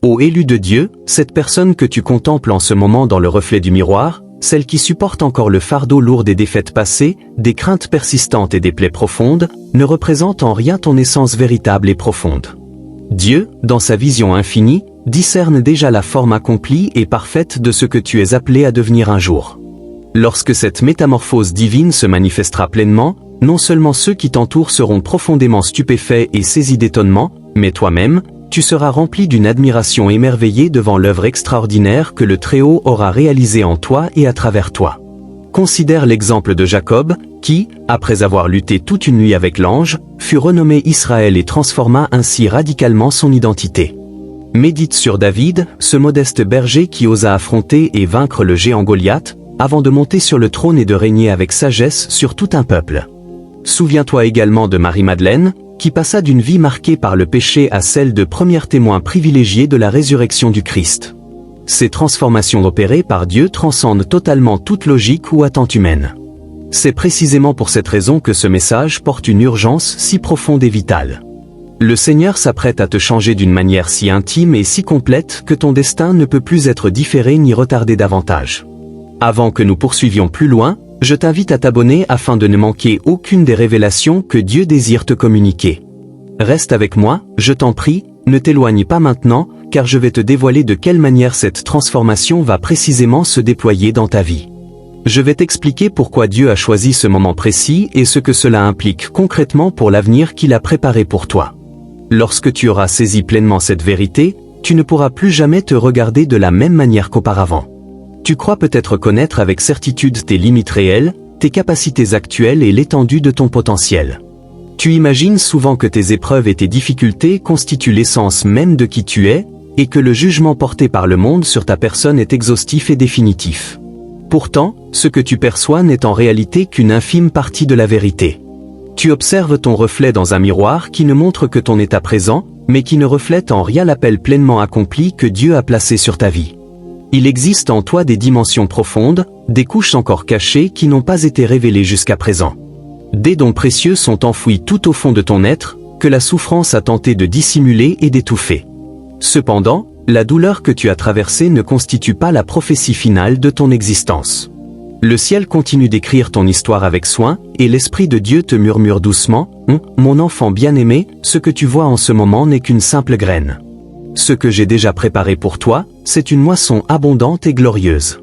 Ô élu de Dieu, cette personne que tu contemples en ce moment dans le reflet du miroir, celle qui supporte encore le fardeau lourd des défaites passées, des craintes persistantes et des plaies profondes, ne représente en rien ton essence véritable et profonde. Dieu, dans sa vision infinie, discerne déjà la forme accomplie et parfaite de ce que tu es appelé à devenir un jour. Lorsque cette métamorphose divine se manifestera pleinement, non seulement ceux qui t'entourent seront profondément stupéfaits et saisis d'étonnement, mais toi-même, tu seras rempli d'une admiration émerveillée devant l'œuvre extraordinaire que le Très-Haut aura réalisée en toi et à travers toi. Considère l'exemple de Jacob, qui, après avoir lutté toute une nuit avec l'ange, fut renommé Israël et transforma ainsi radicalement son identité. Médite sur David, ce modeste berger qui osa affronter et vaincre le géant Goliath, avant de monter sur le trône et de régner avec sagesse sur tout un peuple. Souviens-toi également de Marie-Madeleine, qui passa d'une vie marquée par le péché à celle de premier témoin privilégié de la résurrection du Christ. Ces transformations opérées par Dieu transcendent totalement toute logique ou attente humaine. C'est précisément pour cette raison que ce message porte une urgence si profonde et vitale. Le Seigneur s'apprête à te changer d'une manière si intime et si complète que ton destin ne peut plus être différé ni retardé davantage. Avant que nous poursuivions plus loin, je t'invite à t'abonner afin de ne manquer aucune des révélations que Dieu désire te communiquer. Reste avec moi, je t'en prie, ne t'éloigne pas maintenant, car je vais te dévoiler de quelle manière cette transformation va précisément se déployer dans ta vie. Je vais t'expliquer pourquoi Dieu a choisi ce moment précis et ce que cela implique concrètement pour l'avenir qu'il a préparé pour toi. Lorsque tu auras saisi pleinement cette vérité, tu ne pourras plus jamais te regarder de la même manière qu'auparavant. Tu crois peut-être connaître avec certitude tes limites réelles, tes capacités actuelles et l'étendue de ton potentiel. Tu imagines souvent que tes épreuves et tes difficultés constituent l'essence même de qui tu es, et que le jugement porté par le monde sur ta personne est exhaustif et définitif. Pourtant, ce que tu perçois n'est en réalité qu'une infime partie de la vérité. Tu observes ton reflet dans un miroir qui ne montre que ton état présent, mais qui ne reflète en rien l'appel pleinement accompli que Dieu a placé sur ta vie. Il existe en toi des dimensions profondes, des couches encore cachées qui n'ont pas été révélées jusqu'à présent. Des dons précieux sont enfouis tout au fond de ton être, que la souffrance a tenté de dissimuler et d'étouffer. Cependant, la douleur que tu as traversée ne constitue pas la prophétie finale de ton existence. Le ciel continue d'écrire ton histoire avec soin, et l'Esprit de Dieu te murmure doucement, « Mon enfant bien-aimé, ce que tu vois en ce moment n'est qu'une simple graine. Ce que j'ai déjà préparé pour toi, c'est une moisson abondante et glorieuse. »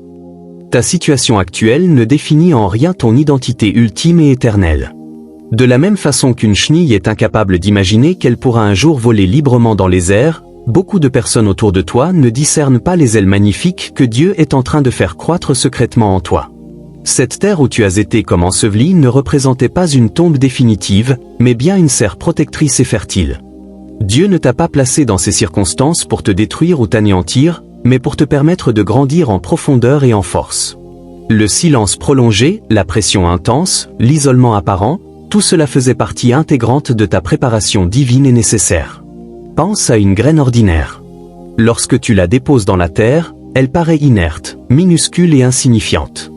Ta situation actuelle ne définit en rien ton identité ultime et éternelle. De la même façon qu'une chenille est incapable d'imaginer qu'elle pourra un jour voler librement dans les airs, beaucoup de personnes autour de toi ne discernent pas les ailes magnifiques que Dieu est en train de faire croître secrètement en toi. Cette terre où tu as été comme enseveli ne représentait pas une tombe définitive, mais bien une serre protectrice et fertile. Dieu ne t'a pas placé dans ces circonstances pour te détruire ou t'anéantir, mais pour te permettre de grandir en profondeur et en force. Le silence prolongé, la pression intense, l'isolement apparent, tout cela faisait partie intégrante de ta préparation divine et nécessaire. Pense à une graine ordinaire. Lorsque tu la déposes dans la terre, elle paraît inerte, minuscule et insignifiante.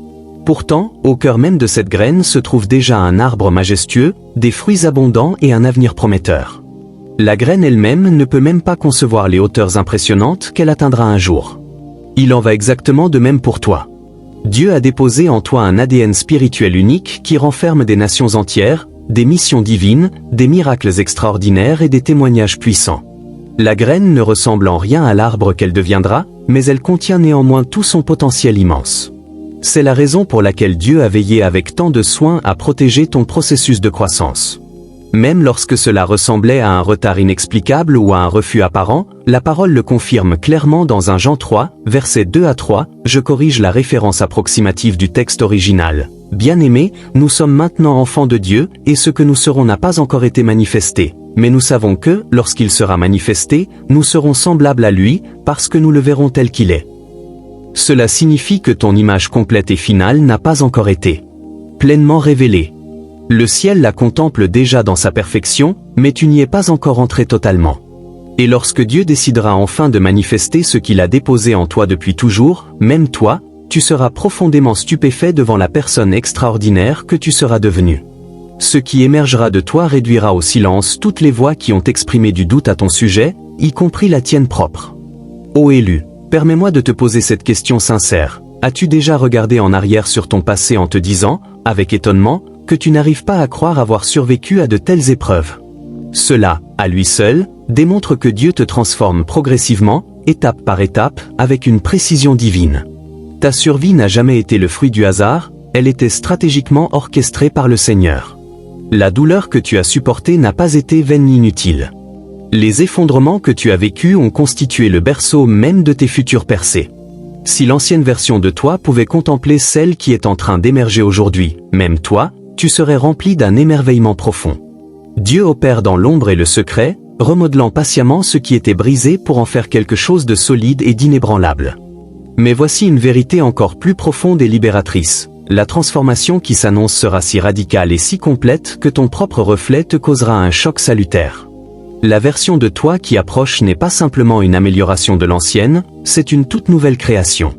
Pourtant, au cœur même de cette graine se trouve déjà un arbre majestueux, des fruits abondants et un avenir prometteur. La graine elle-même ne peut même pas concevoir les hauteurs impressionnantes qu'elle atteindra un jour. Il en va exactement de même pour toi. Dieu a déposé en toi un ADN spirituel unique qui renferme des nations entières, des missions divines, des miracles extraordinaires et des témoignages puissants. La graine ne ressemble en rien à l'arbre qu'elle deviendra, mais elle contient néanmoins tout son potentiel immense. C'est la raison pour laquelle Dieu a veillé avec tant de soin à protéger ton processus de croissance. Même lorsque cela ressemblait à un retard inexplicable ou à un refus apparent, la parole le confirme clairement dans 1 Jean 3, versets 2 à 3, je corrige la référence approximative du texte original. Bien-aimés, nous sommes maintenant enfants de Dieu, et ce que nous serons n'a pas encore été manifesté. Mais nous savons que, lorsqu'il sera manifesté, nous serons semblables à lui, parce que nous le verrons tel qu'il est. Cela signifie que ton image complète et finale n'a pas encore été pleinement révélée. Le ciel la contemple déjà dans sa perfection, mais tu n'y es pas encore entré totalement. Et lorsque Dieu décidera enfin de manifester ce qu'il a déposé en toi depuis toujours, même toi, tu seras profondément stupéfait devant la personne extraordinaire que tu seras devenu. Ce qui émergera de toi réduira au silence toutes les voix qui ont exprimé du doute à ton sujet, y compris la tienne propre. Ô élu, permets-moi de te poser cette question sincère. As-tu déjà regardé en arrière sur ton passé en te disant, avec étonnement, que tu n'arrives pas à croire avoir survécu à de telles épreuves? Cela, à lui seul, démontre que Dieu te transforme progressivement, étape par étape, avec une précision divine. Ta survie n'a jamais été le fruit du hasard, elle était stratégiquement orchestrée par le Seigneur. La douleur que tu as supportée n'a pas été vaine ni inutile. Les effondrements que tu as vécus ont constitué le berceau même de tes futures percées. Si l'ancienne version de toi pouvait contempler celle qui est en train d'émerger aujourd'hui, même toi, tu serais rempli d'un émerveillement profond. Dieu opère dans l'ombre et le secret, remodelant patiemment ce qui était brisé pour en faire quelque chose de solide et d'inébranlable. Mais voici une vérité encore plus profonde et libératrice. La transformation qui s'annonce sera si radicale et si complète que ton propre reflet te causera un choc salutaire. La version de toi qui approche n'est pas simplement une amélioration de l'ancienne, c'est une toute nouvelle création.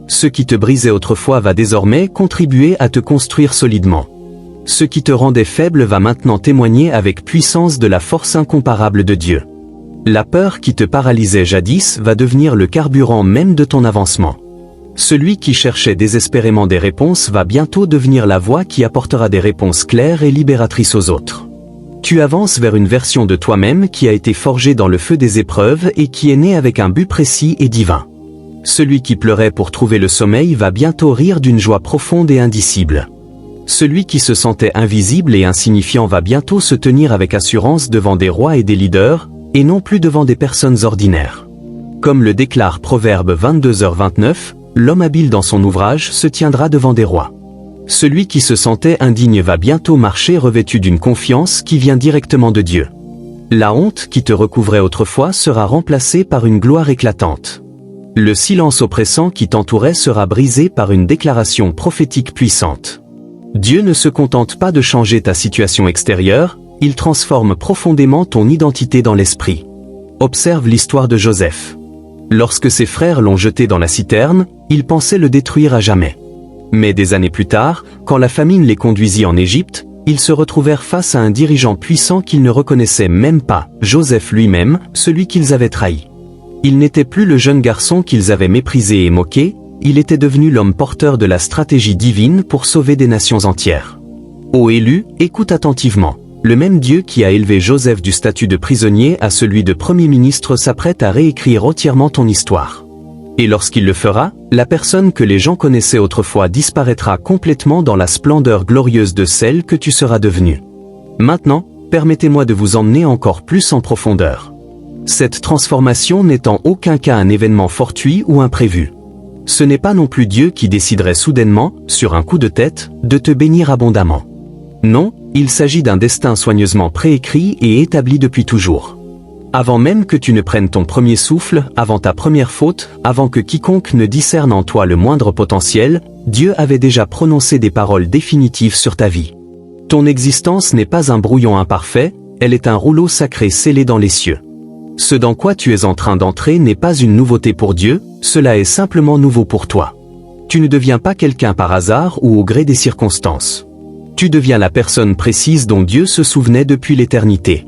Ce qui te brisait autrefois va désormais contribuer à te construire solidement. Ce qui te rendait faible va maintenant témoigner avec puissance de la force incomparable de Dieu. La peur qui te paralysait jadis va devenir le carburant même de ton avancement. Celui qui cherchait désespérément des réponses va bientôt devenir la voix qui apportera des réponses claires et libératrices aux autres. Tu avances vers une version de toi-même qui a été forgée dans le feu des épreuves et qui est née avec un but précis et divin. Celui qui pleurait pour trouver le sommeil va bientôt rire d'une joie profonde et indicible. Celui qui se sentait invisible et insignifiant va bientôt se tenir avec assurance devant des rois et des leaders, et non plus devant des personnes ordinaires. Comme le déclare Proverbe 22h29, l'homme habile dans son ouvrage se tiendra devant des rois. Celui qui se sentait indigne va bientôt marcher revêtu d'une confiance qui vient directement de Dieu. La honte qui te recouvrait autrefois sera remplacée par une gloire éclatante. Le silence oppressant qui t'entourait sera brisé par une déclaration prophétique puissante. Dieu ne se contente pas de changer ta situation extérieure, il transforme profondément ton identité dans l'esprit. Observe l'histoire de Joseph. Lorsque ses frères l'ont jeté dans la citerne, ils pensaient le détruire à jamais. Mais des années plus tard, quand la famine les conduisit en Égypte, ils se retrouvèrent face à un dirigeant puissant qu'ils ne reconnaissaient même pas, Joseph lui-même, celui qu'ils avaient trahi. Il n'était plus le jeune garçon qu'ils avaient méprisé et moqué, il était devenu l'homme porteur de la stratégie divine pour sauver des nations entières. Ô élu, écoute attentivement. Le même Dieu qui a élevé Joseph du statut de prisonnier à celui de premier ministre s'apprête à réécrire entièrement ton histoire. Et lorsqu'il le fera, la personne que les gens connaissaient autrefois disparaîtra complètement dans la splendeur glorieuse de celle que tu seras devenue. Maintenant, permettez-moi de vous emmener encore plus en profondeur. Cette transformation n'est en aucun cas un événement fortuit ou imprévu. Ce n'est pas non plus Dieu qui déciderait soudainement, sur un coup de tête, de te bénir abondamment. Non, il s'agit d'un destin soigneusement préécrit et établi depuis toujours. Avant même que tu ne prennes ton premier souffle, avant ta première faute, avant que quiconque ne discerne en toi le moindre potentiel, Dieu avait déjà prononcé des paroles définitives sur ta vie. Ton existence n'est pas un brouillon imparfait, elle est un rouleau sacré scellé dans les cieux. Ce dans quoi tu es en train d'entrer n'est pas une nouveauté pour Dieu, cela est simplement nouveau pour toi. Tu ne deviens pas quelqu'un par hasard ou au gré des circonstances. Tu deviens la personne précise dont Dieu se souvenait depuis l'éternité.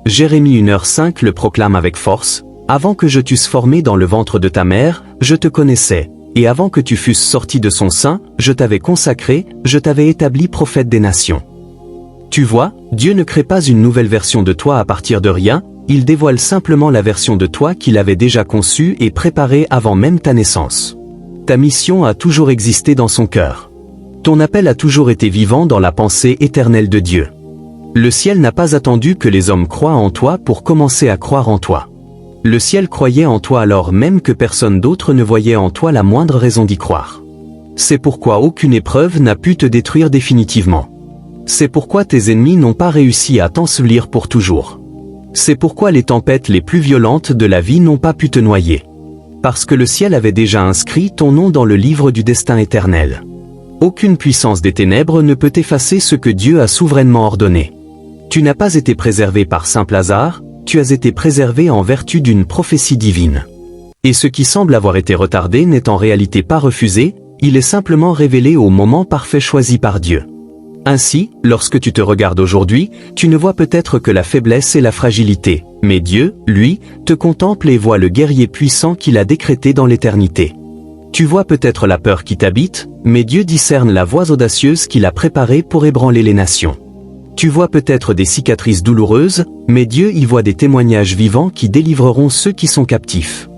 Jérémie 1h5 le proclame avec force, « Avant que je t'eusse formé dans le ventre de ta mère, je te connaissais, et avant que tu fusses sorti de son sein, je t'avais consacré, je t'avais établi prophète des nations. » Tu vois, Dieu ne crée pas une nouvelle version de toi à partir de rien, il dévoile simplement la version de toi qu'il avait déjà conçue et préparée avant même ta naissance. Ta mission a toujours existé dans son cœur. Ton appel a toujours été vivant dans la pensée éternelle de Dieu. Le ciel n'a pas attendu que les hommes croient en toi pour commencer à croire en toi. Le ciel croyait en toi alors même que personne d'autre ne voyait en toi la moindre raison d'y croire. C'est pourquoi aucune épreuve n'a pu te détruire définitivement. C'est pourquoi tes ennemis n'ont pas réussi à t'ensevelir pour toujours. C'est pourquoi les tempêtes les plus violentes de la vie n'ont pas pu te noyer. Parce que le ciel avait déjà inscrit ton nom dans le livre du destin éternel. Aucune puissance des ténèbres ne peut effacer ce que Dieu a souverainement ordonné. Tu n'as pas été préservé par simple hasard, tu as été préservé en vertu d'une prophétie divine. Et ce qui semble avoir été retardé n'est en réalité pas refusé, il est simplement révélé au moment parfait choisi par Dieu. Ainsi, lorsque tu te regardes aujourd'hui, tu ne vois peut-être que la faiblesse et la fragilité, mais Dieu, lui, te contemple et voit le guerrier puissant qu'il a décrété dans l'éternité. Tu vois peut-être la peur qui t'habite, mais Dieu discerne la voie audacieuse qu'il a préparée pour ébranler les nations. Tu vois peut-être des cicatrices douloureuses, mais Dieu y voit des témoignages vivants qui délivreront ceux qui sont captifs.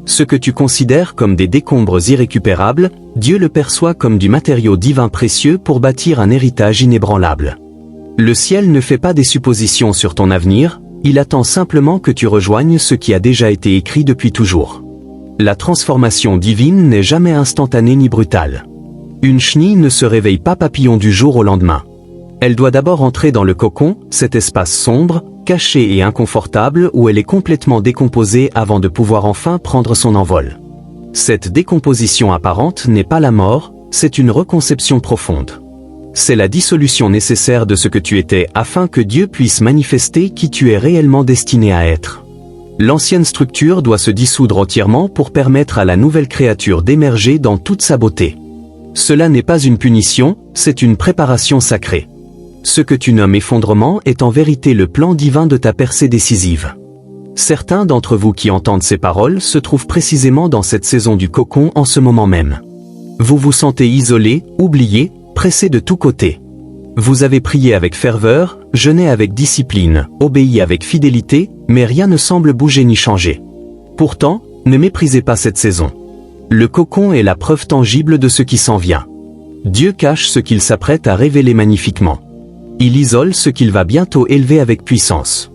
Ce que tu considères comme des décombres irrécupérables, Dieu le perçoit comme du matériau divin précieux pour bâtir un héritage inébranlable. Le ciel ne fait pas des suppositions sur ton avenir, il attend simplement que tu rejoignes ce qui a déjà été écrit depuis toujours. La transformation divine n'est jamais instantanée ni brutale. Une chenille ne se réveille pas papillon du jour au lendemain. Elle doit d'abord entrer dans le cocon, cet espace sombre, caché et inconfortable où elle est complètement décomposée avant de pouvoir enfin prendre son envol. Cette décomposition apparente n'est pas la mort, c'est une reconception profonde. C'est la dissolution nécessaire de ce que tu étais afin que Dieu puisse manifester qui tu es réellement destiné à être. L'ancienne structure doit se dissoudre entièrement pour permettre à la nouvelle créature d'émerger dans toute sa beauté. Cela n'est pas une punition, c'est une préparation sacrée. Ce que tu nommes effondrement est en vérité le plan divin de ta percée décisive. Certains d'entre vous qui entendent ces paroles se trouvent précisément dans cette saison du cocon en ce moment même. Vous vous sentez isolé, oublié, pressé de tous côtés. Vous avez prié avec ferveur, jeûné avec discipline, obéi avec fidélité, mais rien ne semble bouger ni changer. Pourtant, ne méprisez pas cette saison. Le cocon est la preuve tangible de ce qui s'en vient. Dieu cache ce qu'il s'apprête à révéler magnifiquement. Il isole ce qu'il va bientôt élever avec puissance.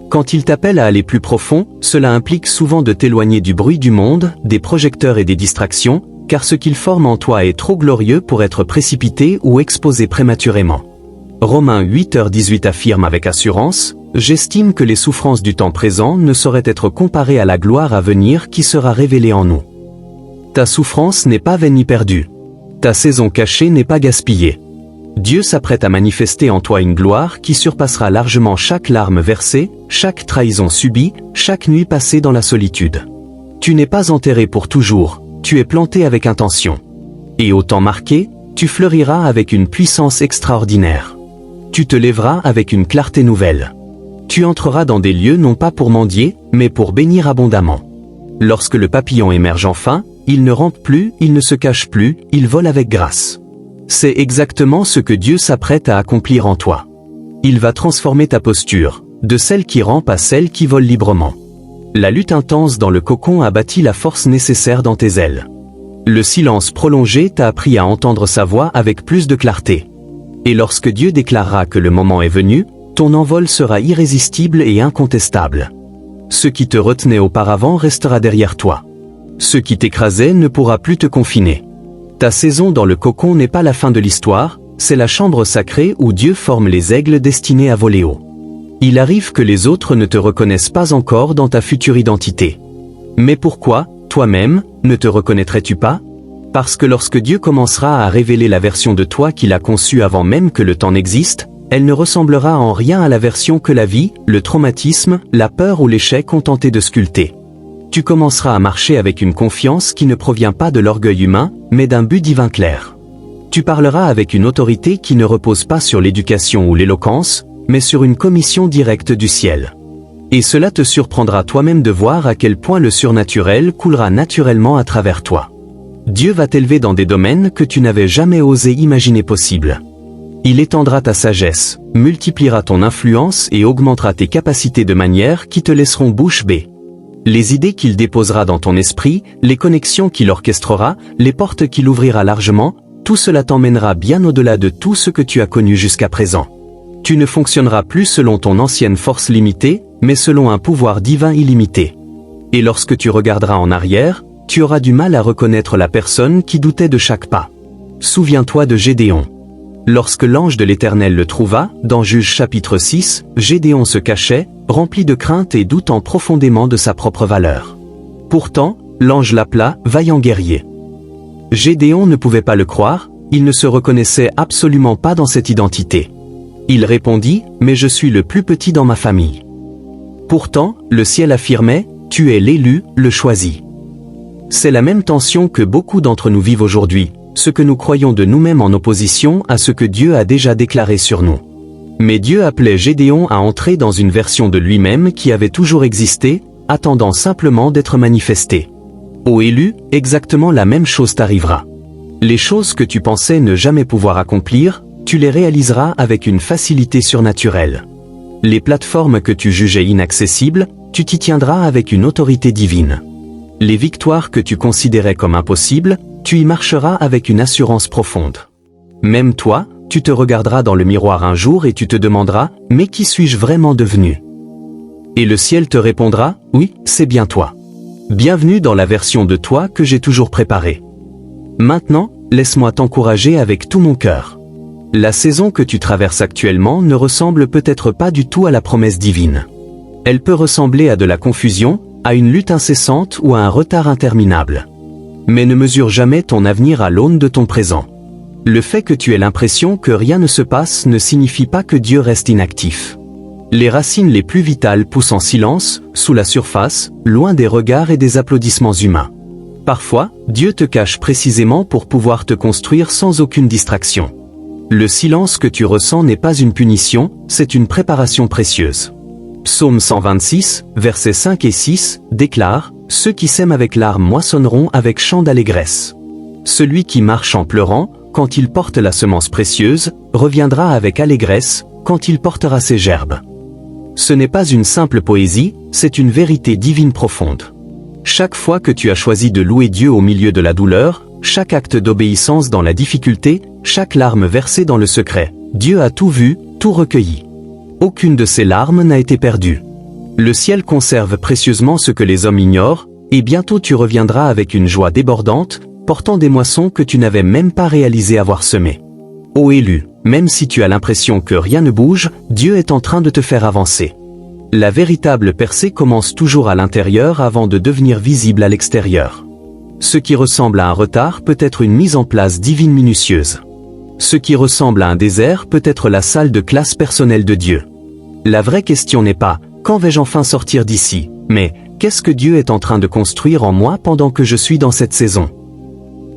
Quand il t'appelle à aller plus profond, cela implique souvent de t'éloigner du bruit du monde, des projecteurs et des distractions, car ce qu'il forme en toi est trop glorieux pour être précipité ou exposé prématurément. Romains 8h18 affirme avec assurance, « J'estime que les souffrances du temps présent ne sauraient être comparées à la gloire à venir qui sera révélée en nous. » Ta souffrance n'est pas vaine ni perdue. Ta saison cachée n'est pas gaspillée. Dieu s'apprête à manifester en toi une gloire qui surpassera largement chaque larme versée, chaque trahison subie, chaque nuit passée dans la solitude. Tu n'es pas enterré pour toujours, tu es planté avec intention. Et au temps marqué, tu fleuriras avec une puissance extraordinaire. Tu te lèveras avec une clarté nouvelle. Tu entreras dans des lieux non pas pour mendier, mais pour bénir abondamment. Lorsque le papillon émerge enfin, il ne rampe plus, il ne se cache plus, il vole avec grâce. C'est exactement ce que Dieu s'apprête à accomplir en toi. Il va transformer ta posture, de celle qui rampe à celle qui vole librement. La lutte intense dans le cocon a bâti la force nécessaire dans tes ailes. Le silence prolongé t'a appris à entendre sa voix avec plus de clarté. Et lorsque Dieu déclarera que le moment est venu, ton envol sera irrésistible et incontestable. Ce qui te retenait auparavant restera derrière toi. Ce qui t'écrasait ne pourra plus te confiner. Ta saison dans le cocon n'est pas la fin de l'histoire, c'est la chambre sacrée où Dieu forme les aigles destinés à voler haut. Il arrive que les autres ne te reconnaissent pas encore dans ta future identité. Mais pourquoi, toi-même, ne te reconnaîtrais-tu pas? Parce que lorsque Dieu commencera à révéler la version de toi qu'il a conçue avant même que le temps n'existe, elle ne ressemblera en rien à la version que la vie, le traumatisme, la peur ou l'échec ont tenté de sculpter. Tu commenceras à marcher avec une confiance qui ne provient pas de l'orgueil humain, mais d'un but divin clair. Tu parleras avec une autorité qui ne repose pas sur l'éducation ou l'éloquence, mais sur une commission directe du ciel. Et cela te surprendra toi-même de voir à quel point le surnaturel coulera naturellement à travers toi. Dieu va t'élever dans des domaines que tu n'avais jamais osé imaginer possibles. Il étendra ta sagesse, multipliera ton influence et augmentera tes capacités de manière qui te laisseront bouche bée. Les idées qu'il déposera dans ton esprit, les connexions qu'il orchestrera, les portes qu'il ouvrira largement, tout cela t'emmènera bien au-delà de tout ce que tu as connu jusqu'à présent. Tu ne fonctionneras plus selon ton ancienne force limitée, mais selon un pouvoir divin illimité. Et lorsque tu regarderas en arrière, tu auras du mal à reconnaître la personne qui doutait de chaque pas. Souviens-toi de Gédéon. Lorsque l'ange de l'Éternel le trouva, dans Juges chapitre 6, Gédéon se cachait, rempli de crainte et doutant profondément de sa propre valeur. Pourtant, l'ange l'appela « vaillant guerrier ». Gédéon ne pouvait pas le croire, il ne se reconnaissait absolument pas dans cette identité. Il répondit « mais je suis le plus petit dans ma famille ». Pourtant, le ciel affirmait « tu es l'élu, le choisi ». C'est la même tension que beaucoup d'entre nous vivent aujourd'hui. ce que nous croyons de nous-mêmes en opposition à ce que Dieu a déjà déclaré sur nous. Mais Dieu appelait Gédéon à entrer dans une version de lui-même qui avait toujours existé, attendant simplement d'être manifestée. Ô élu, exactement la même chose t'arrivera. Les choses que tu pensais ne jamais pouvoir accomplir, tu les réaliseras avec une facilité surnaturelle. Les plateformes que tu jugeais inaccessibles, tu t'y tiendras avec une autorité divine. Les victoires que tu considérais comme impossibles, tu y marcheras avec une assurance profonde. Même toi, tu te regarderas dans le miroir un jour et tu te demanderas « Mais qui suis-je vraiment devenu ?» Et le ciel te répondra « Oui, c'est bien toi. Bienvenue dans la version de toi que j'ai toujours préparée. Maintenant, laisse-moi t'encourager avec tout mon cœur. La saison que tu traverses actuellement ne ressemble peut-être pas du tout à la promesse divine. Elle peut ressembler à de la confusion, à une lutte incessante ou à un retard interminable. Mais ne mesure jamais ton avenir à l'aune de ton présent. Le fait que tu aies l'impression que rien ne se passe ne signifie pas que Dieu reste inactif. Les racines les plus vitales poussent en silence, sous la surface, loin des regards et des applaudissements humains. Parfois, Dieu te cache précisément pour pouvoir te construire sans aucune distraction. Le silence que tu ressens n'est pas une punition, c'est une préparation précieuse. Psaume 126, versets 5 et 6, déclare « Ceux qui sèment avec larmes moissonneront avec chant d'allégresse. Celui qui marche en pleurant, quand il porte la semence précieuse, reviendra avec allégresse, quand il portera ses gerbes. » Ce n'est pas une simple poésie, c'est une vérité divine profonde. Chaque fois que tu as choisi de louer Dieu au milieu de la douleur, chaque acte d'obéissance dans la difficulté, chaque larme versée dans le secret, Dieu a tout vu, tout recueilli. Aucune de ces larmes n'a été perdue. Le ciel conserve précieusement ce que les hommes ignorent, et bientôt tu reviendras avec une joie débordante, portant des moissons que tu n'avais même pas réalisé avoir semées. Ô élu, même si tu as l'impression que rien ne bouge, Dieu est en train de te faire avancer. La véritable percée commence toujours à l'intérieur avant de devenir visible à l'extérieur. Ce qui ressemble à un retard peut être une mise en place divine minutieuse. Ce qui ressemble à un désert peut être la salle de classe personnelle de Dieu. La vraie question n'est pas « Quand vais-je enfin sortir d'ici ?», mais « Qu'est-ce que Dieu est en train de construire en moi pendant que je suis dans cette saison ?»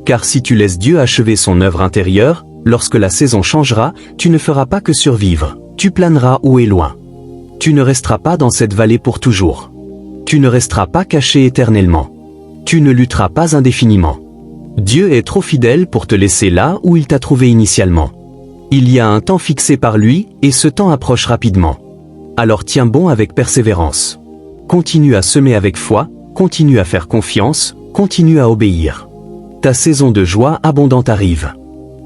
Car si tu laisses Dieu achever son œuvre intérieure, lorsque la saison changera, tu ne feras pas que survivre, tu planeras haut et loin. Tu ne resteras pas dans cette vallée pour toujours. Tu ne resteras pas caché éternellement. Tu ne lutteras pas indéfiniment. Dieu est trop fidèle pour te laisser là où il t'a trouvé initialement. Il y a un temps fixé par lui, et ce temps approche rapidement. Alors tiens bon avec persévérance. Continue à semer avec foi, continue à faire confiance, continue à obéir. Ta saison de joie abondante arrive.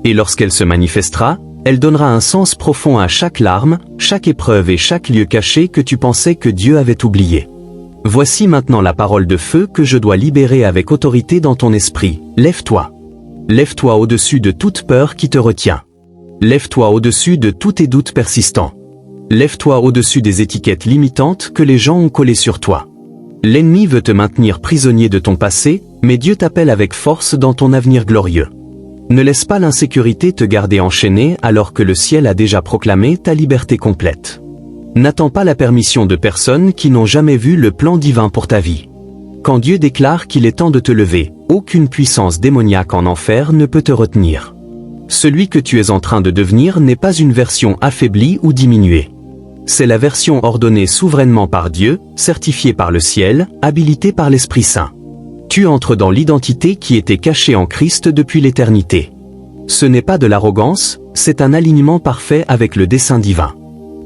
Et lorsqu'elle se manifestera, elle donnera un sens profond à chaque larme, chaque épreuve et chaque lieu caché que tu pensais que Dieu avait oublié. Voici maintenant la parole de feu que je dois libérer avec autorité dans ton esprit. Lève-toi. Lève-toi au-dessus de toute peur qui te retient. Lève-toi au-dessus de tous tes doutes persistants. Lève-toi au-dessus des étiquettes limitantes que les gens ont collées sur toi. L'ennemi veut te maintenir prisonnier de ton passé, mais Dieu t'appelle avec force dans ton avenir glorieux. Ne laisse pas l'insécurité te garder enchaîné alors que le ciel a déjà proclamé ta liberté complète. N'attends pas la permission de personnes qui n'ont jamais vu le plan divin pour ta vie. Quand Dieu déclare qu'il est temps de te lever, aucune puissance démoniaque en enfer ne peut te retenir. Celui que tu es en train de devenir n'est pas une version affaiblie ou diminuée. C'est la version ordonnée souverainement par Dieu, certifiée par le ciel, habilitée par l'Esprit Saint. Tu entres dans l'identité qui était cachée en Christ depuis l'éternité. Ce n'est pas de l'arrogance, c'est un alignement parfait avec le dessein divin.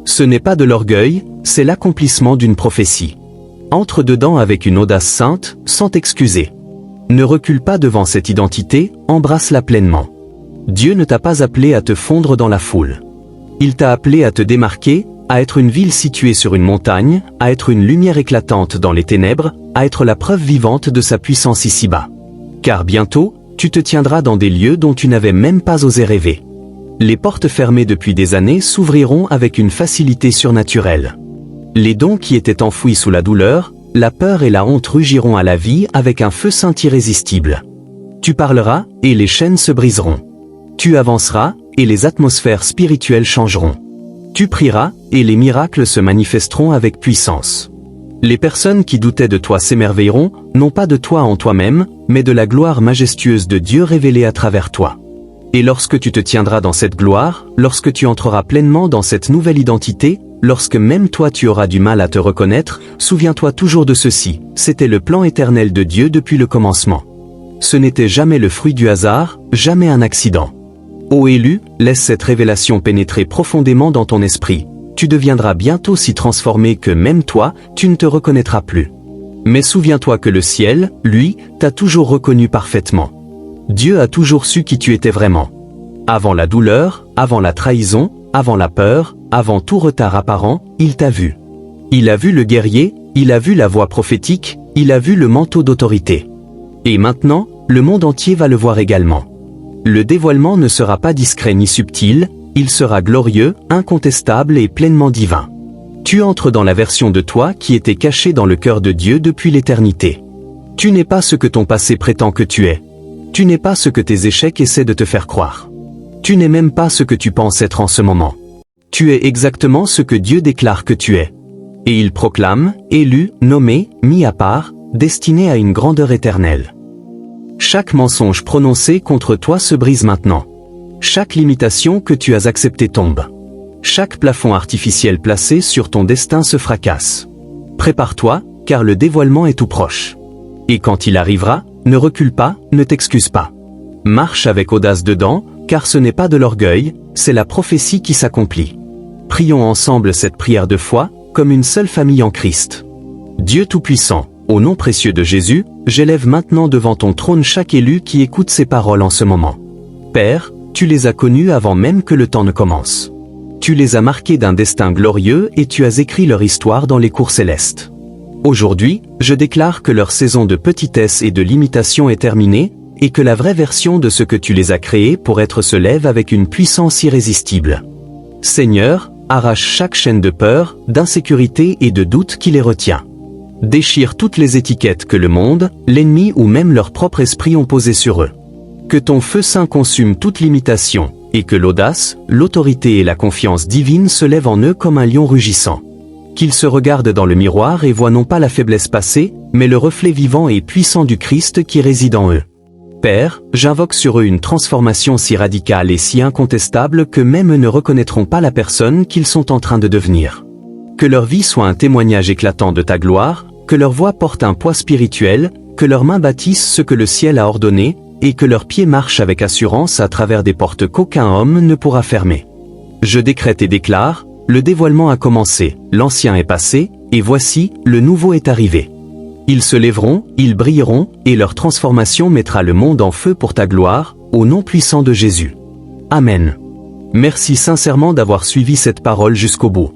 Ce n'est pas de l'orgueil, c'est l'accomplissement d'une prophétie. Entre dedans avec une audace sainte, sans t'excuser. Ne recule pas devant cette identité, embrasse-la pleinement. Dieu ne t'a pas appelé à te fondre dans la foule. Il t'a appelé à te démarquer, à être une ville située sur une montagne, à être une lumière éclatante dans les ténèbres, à être la preuve vivante de sa puissance ici-bas. Car bientôt, tu te tiendras dans des lieux dont tu n'avais même pas osé rêver. Les portes fermées depuis des années s'ouvriront avec une facilité surnaturelle. Les dons qui étaient enfouis sous la douleur, la peur et la honte rugiront à la vie avec un feu saint irrésistible. Tu parleras, et les chaînes se briseront. Tu avanceras, et les atmosphères spirituelles changeront. Tu prieras, et les miracles se manifesteront avec puissance. Les personnes qui doutaient de toi s'émerveilleront, non pas de toi en toi-même, mais de la gloire majestueuse de Dieu révélée à travers toi. Et lorsque tu te tiendras dans cette gloire, lorsque tu entreras pleinement dans cette nouvelle identité, lorsque même toi tu auras du mal à te reconnaître, souviens-toi toujours de ceci, c'était le plan éternel de Dieu depuis le commencement. Ce n'était jamais le fruit du hasard, jamais un accident. Ô élu, laisse cette révélation pénétrer profondément dans ton esprit. Tu deviendras bientôt si transformé que même toi, tu ne te reconnaîtras plus. Mais souviens-toi que le ciel, lui, t'a toujours reconnu parfaitement. Dieu a toujours su qui tu étais vraiment. Avant la douleur, avant la trahison, avant la peur, avant tout retard apparent, il t'a vu. Il a vu le guerrier, il a vu la voix prophétique, il a vu le manteau d'autorité. Et maintenant, le monde entier va le voir également. Le dévoilement ne sera pas discret ni subtil, il sera glorieux, incontestable et pleinement divin. Tu entres dans la version de toi qui était cachée dans le cœur de Dieu depuis l'éternité. Tu n'es pas ce que ton passé prétend que tu es. Tu n'es pas ce que tes échecs essaient de te faire croire. Tu n'es même pas ce que tu penses être en ce moment. Tu es exactement ce que Dieu déclare que tu es. Et il proclame, élu, nommé, mis à part, destiné à une grandeur éternelle. Chaque mensonge prononcé contre toi se brise maintenant. Chaque limitation que tu as acceptée tombe. Chaque plafond artificiel placé sur ton destin se fracasse. Prépare-toi, car le dévoilement est tout proche. Et quand il arrivera, ne recule pas, ne t'excuse pas. Marche avec audace dedans, car ce n'est pas de l'orgueil, c'est la prophétie qui s'accomplit. Prions ensemble cette prière de foi, comme une seule famille en Christ. Dieu Tout-Puissant, au nom précieux de Jésus, j'élève maintenant devant ton trône chaque élu qui écoute ces paroles en ce moment. Père, tu les as connus avant même que le temps ne commence. Tu les as marqués d'un destin glorieux et tu as écrit leur histoire dans les cours célestes. Aujourd'hui, je déclare que leur saison de petitesse et de limitation est terminée, et que la vraie version de ce que tu les as créés pour être se lève avec une puissance irrésistible. Seigneur, arrache chaque chaîne de peur, d'insécurité et de doute qui les retient. Déchire toutes les étiquettes que le monde, l'ennemi ou même leur propre esprit ont posées sur eux. Que ton feu saint consume toute limitation, et que l'audace, l'autorité et la confiance divine se lèvent en eux comme un lion rugissant. Qu'ils se regardent dans le miroir et voient non pas la faiblesse passée, mais le reflet vivant et puissant du Christ qui réside en eux. Père, j'invoque sur eux une transformation si radicale et si incontestable que même eux ne reconnaîtront pas la personne qu'ils sont en train de devenir. Que leur vie soit un témoignage éclatant de ta gloire, que leur voix porte un poids spirituel, que leurs mains bâtissent ce que le ciel a ordonné, et que leurs pieds marchent avec assurance à travers des portes qu'aucun homme ne pourra fermer. Je décrète et déclare, le dévoilement a commencé, l'ancien est passé, et voici, le nouveau est arrivé. Ils se lèveront, ils brilleront, et leur transformation mettra le monde en feu pour ta gloire, au nom puissant de Jésus. Amen. Merci sincèrement d'avoir suivi cette parole jusqu'au bout.